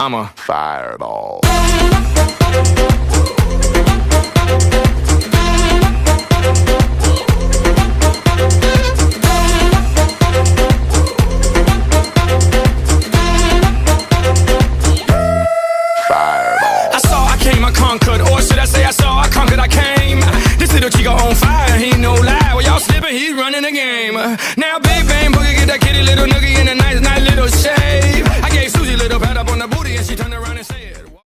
I'm a fireball. Conquered, or should I say I saw, I conquered, I came. This little chico on fire, he no lie. Well, y'all slipping, he's running the game. Now big bang boogie, get that kitty little noogie in a nice little shave. I gave Susie a little pat up on the booty and she turned around.